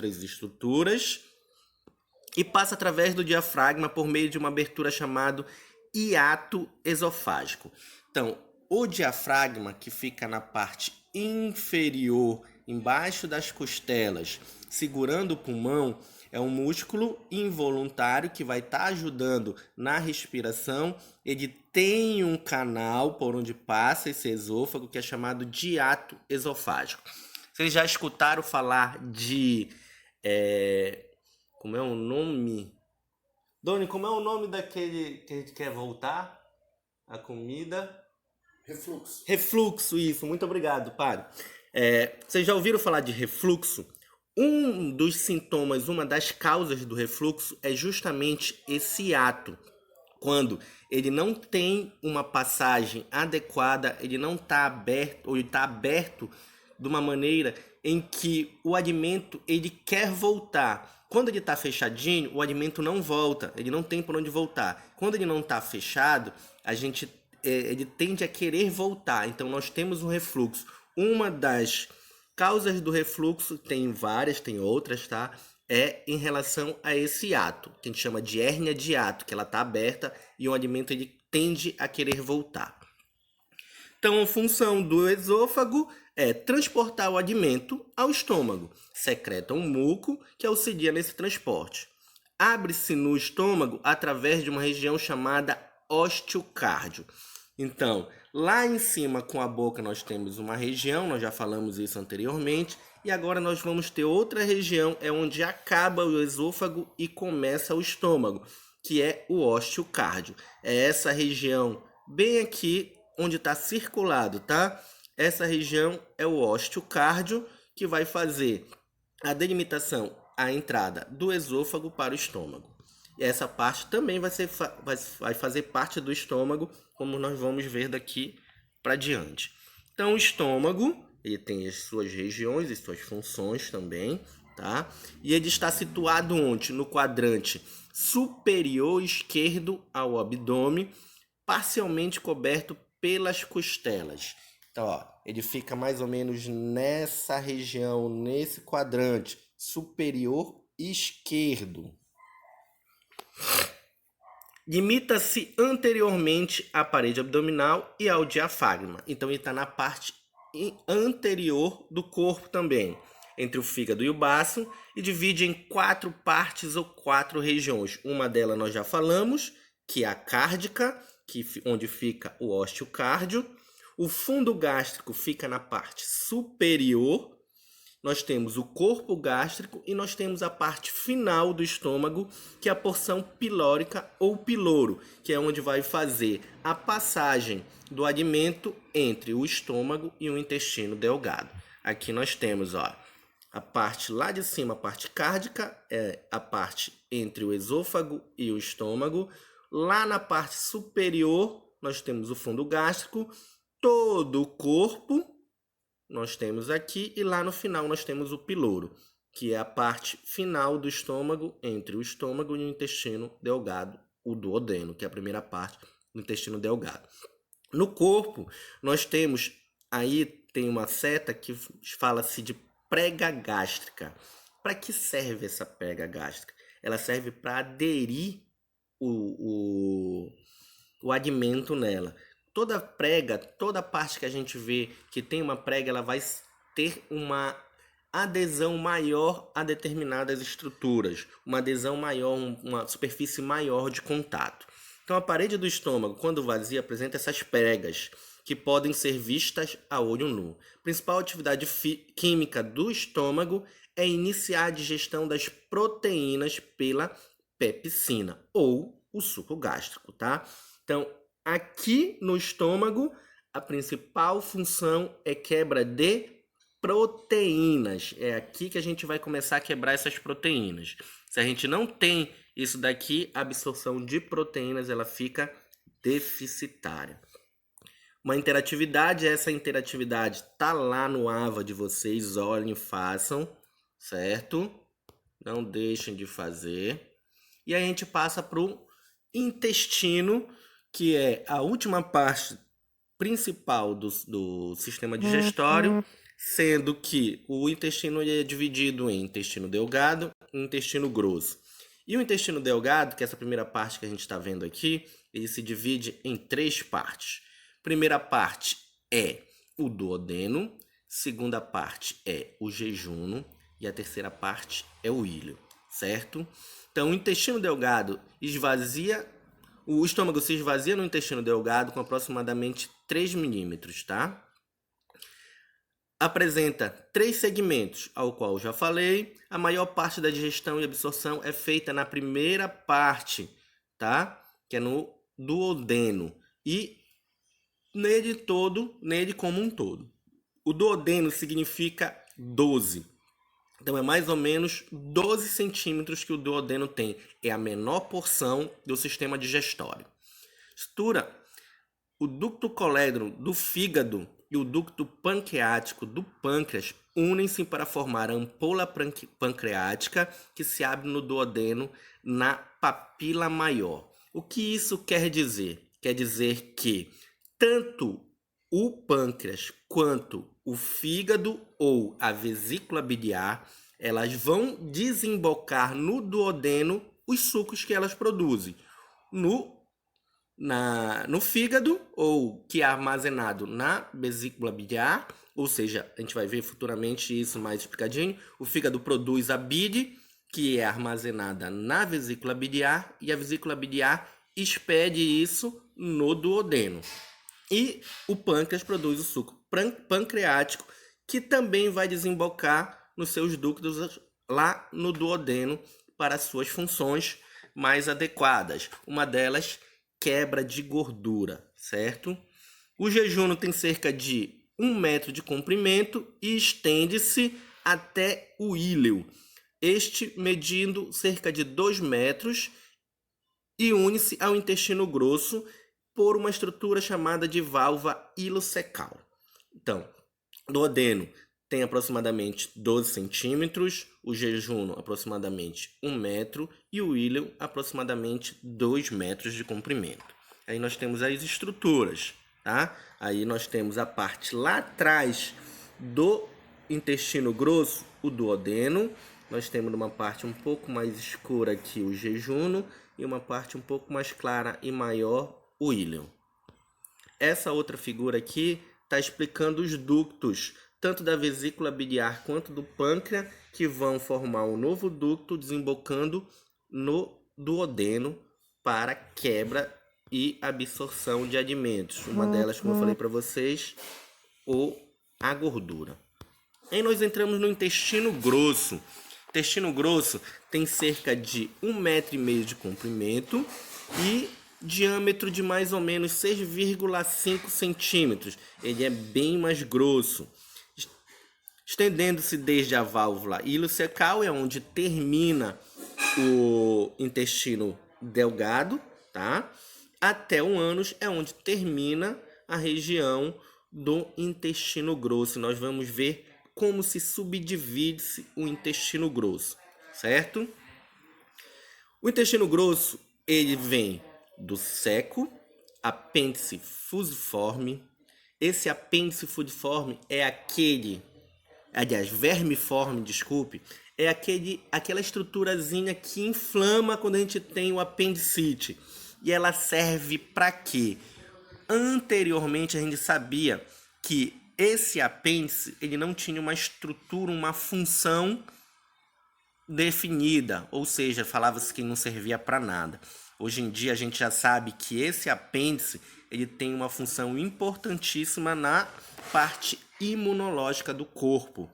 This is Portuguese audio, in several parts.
outras estruturas e passa através do diafragma por meio de uma abertura chamada hiato esofágico. Então, o diafragma, que fica na parte inferior, embaixo das costelas, segurando o pulmão, é um músculo involuntário que vai estar ajudando na respiração. Ele tem um canal por onde passa esse esôfago que é chamado de hiato esofágico. Vocês já escutaram falar de... como é o nome? Doni, como é o nome daquele que a gente quer voltar? A comida? Refluxo. Refluxo, isso. Muito obrigado, padre. Vocês já ouviram falar de refluxo? Um dos sintomas, uma das causas do refluxo é justamente esse ato. Quando ele não tem uma passagem adequada, ele não está aberto, ou ele está aberto de uma maneira em que o alimento ele quer voltar. Quando ele está fechadinho, o alimento não volta, ele não tem por onde voltar. Quando ele não está fechado, ele tende a querer voltar. Então nós temos um refluxo. Uma das causas do refluxo, tem várias, tem outras, tá? É em relação a esse ato, que a gente chama de hérnia de hiato, que ela está aberta e o alimento ele tende a querer voltar. Então, a função do esôfago é transportar o alimento ao estômago. Secreta um muco que auxilia nesse transporte. Abre-se no estômago através de uma região chamada osteocárdio. Então, lá em cima com a boca nós temos uma região, nós já falamos isso anteriormente, e agora nós vamos ter outra região, é onde acaba o esôfago e começa o estômago, que é o osteocárdio. É essa região bem aqui onde está circulado, tá? Essa região é o osteocárdio que vai fazer a delimitação, a entrada do esôfago para o estômago. E essa parte também vai fazer parte do estômago, como nós vamos ver daqui para diante. Então, o estômago, ele tem as suas regiões e suas funções também, tá? E ele está situado onde? No quadrante superior esquerdo ao abdômen, parcialmente coberto pelas costelas. Então, ó, ele fica mais ou menos nessa região, nesse quadrante superior esquerdo. Limita-se anteriormente à parede abdominal e ao diafragma. Então, ele está na parte anterior do corpo também, entre o fígado e o baço, e divide em 4 partes ou 4 regiões. Uma delas nós já falamos, que é a cárdica, onde fica o osteocárdio. O fundo gástrico fica na parte superior. Nós temos o corpo gástrico e nós temos a parte final do estômago, que é a porção pilórica ou piloro, que é onde vai fazer a passagem do alimento entre o estômago e o intestino delgado. Aqui nós temos, ó, a parte lá de cima, a parte cárdica, é a parte entre o esôfago e o estômago. Lá na parte superior, nós temos o fundo gástrico, todo o corpo nós temos aqui, e lá no final nós temos o piloro, que é a parte final do estômago, entre o estômago e o intestino delgado, o duodeno, que é a primeira parte do intestino delgado. No corpo, nós temos, aí tem uma seta que fala-se de prega gástrica. Para que serve essa prega gástrica? Ela serve para aderir o alimento nela. Toda prega, toda parte que a gente vê que tem uma prega, ela vai ter uma adesão maior a determinadas estruturas, uma adesão maior, uma superfície maior de contato. Então, a parede do estômago, quando vazia, apresenta essas pregas, que podem ser vistas a olho nu. A principal atividade química do estômago é iniciar a digestão das proteínas pela pepsina, ou o suco gástrico, tá? Então, aqui no estômago, a principal função é quebra de proteínas. É aqui que a gente vai começar a quebrar essas proteínas. Se a gente não tem isso daqui, a absorção de proteínas ela fica deficitária. Uma interatividade, essa interatividade tá lá no AVA de vocês, olhem, façam, certo? Não deixem de fazer. E aí a gente passa para o intestino, que é a última parte principal do sistema digestório, sendo que o intestino é dividido em intestino delgado e intestino grosso. E o intestino delgado, que é essa primeira parte que a gente está vendo aqui, ele se divide em 3 partes. Primeira parte é o duodeno, segunda parte é o jejuno e a terceira parte é o íleo, certo? Então, o intestino delgado esvazia, o estômago se esvazia no intestino delgado com aproximadamente 3 milímetros, tá? Apresenta 3 segmentos, ao qual já falei. A maior parte da digestão e absorção é feita na primeira parte, tá? Que é no duodeno. E nele como um todo. O duodeno significa 12. Então é mais ou menos 12 centímetros que o duodeno tem. É a menor porção do sistema digestório. Estrutura: o ducto colédron do fígado e o ducto pancreático do pâncreas unem-se para formar a ampola pancreática que se abre no duodeno na papila maior. O que isso quer dizer? Quer dizer que tanto o pâncreas quanto o fígado ou a vesícula biliar, elas vão desembocar no duodeno os sucos que elas produzem. No fígado, ou que é armazenado na vesícula biliar, ou seja, a gente vai ver futuramente isso mais explicadinho. O fígado produz a bile, que é armazenada na vesícula biliar, e a vesícula biliar expede isso no duodeno. E o pâncreas produz o suco pancreático, que também vai desembocar nos seus ductos lá no duodeno para suas funções mais adequadas. Uma delas, quebra de gordura, certo? O jejuno tem cerca de 1 metro de comprimento e estende-se até o íleo, este medindo cerca de 2 metros e une-se ao intestino grosso por uma estrutura chamada de válvula ilocecal. Então, o duodeno tem aproximadamente 12 centímetros, o jejuno aproximadamente 1 metro e o íleo aproximadamente 2 metros de comprimento. Aí nós temos as estruturas, tá? Aí nós temos a parte lá atrás do intestino grosso, o duodeno. Nós temos uma parte um pouco mais escura aqui o jejuno e uma parte um pouco mais clara e maior o íleo. Essa outra figura aqui está explicando os ductos, tanto da vesícula biliar quanto do pâncreas, que vão formar um novo ducto desembocando no duodeno para quebra e absorção de alimentos. Uma delas, como eu falei para vocês, a gordura. Aí nós entramos no intestino grosso. O intestino grosso tem cerca de 1,5 metro de comprimento e diâmetro de mais ou menos 6,5 centímetros. Ele é bem mais grosso. Estendendo-se desde a válvula ilocecal, é onde termina o intestino delgado, tá? Até o ânus é onde termina a região do intestino grosso. Nós vamos ver como se subdivide o intestino grosso, certo? O intestino grosso, ele vem do ceco, apêndice fusiforme. Esse apêndice fusiforme é vermiforme, desculpe, é aquela estruturazinha que inflama quando a gente tem o apendicite. E ela serve para quê? Anteriormente a gente sabia que esse apêndice ele não tinha uma estrutura, uma função definida, ou seja, falava-se que não servia para nada. Hoje em dia a gente já sabe que esse apêndice ele tem uma função importantíssima na parte imunológica do corpo.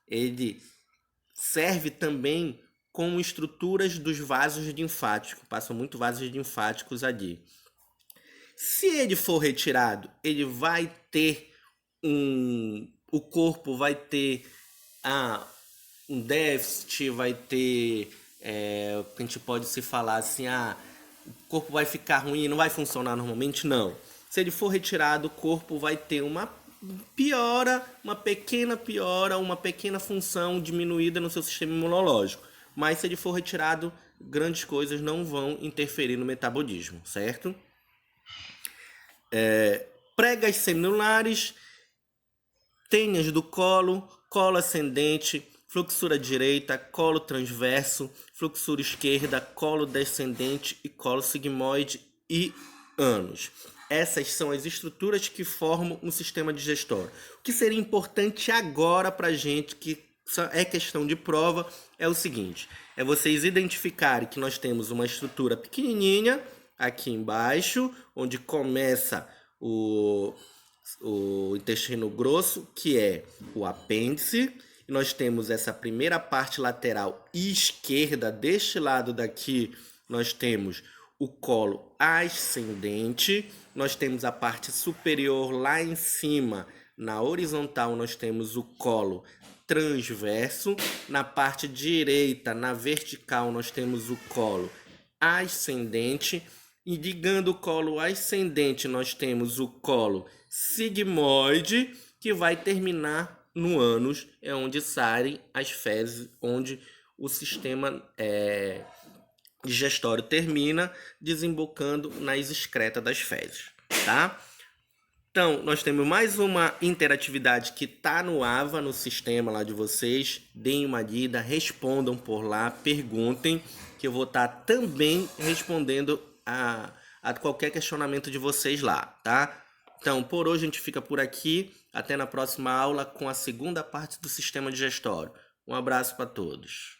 Ele serve também como estruturas dos vasos linfáticos, passam muito vasos linfáticos ali. Se ele for retirado, ele vai ter o corpo vai ter um déficit, vai ter, a gente pode se falar assim, o corpo vai ficar ruim, não vai funcionar normalmente, não. Se ele for retirado, o corpo vai ter uma piora, uma pequena função diminuída no seu sistema imunológico. Mas se ele for retirado, grandes coisas não vão interferir no metabolismo, certo? Pregas semilunares tênias do colo, colo ascendente, fluxura direita, colo transverso, fluxura esquerda, colo descendente e colo sigmoide e ânus. Essas são as estruturas que formam um sistema digestório. O que seria importante agora para a gente, que é questão de prova, é o seguinte: é vocês identificarem que nós temos uma estrutura pequenininha aqui embaixo, onde começa o intestino grosso, que é o apêndice. E nós temos essa primeira parte lateral esquerda, deste lado daqui, nós temos o colo ascendente. Nós temos a parte superior lá em cima, na horizontal, nós temos o colo transverso. Na parte direita, na vertical, nós temos o colo ascendente. E ligando o colo ascendente, nós temos o colo sigmoide, que vai terminar no ânus, é onde saem as fezes, onde o sistema digestório termina, desembocando nas excretas das fezes, tá? Então, nós temos mais uma interatividade que tá no AVA, no sistema lá de vocês. Deem uma lida, respondam por lá, perguntem, que eu vou estar também respondendo a qualquer questionamento de vocês lá, tá? Então, por hoje a gente fica por aqui. Até na próxima aula com a segunda parte do sistema digestório. Um abraço para todos.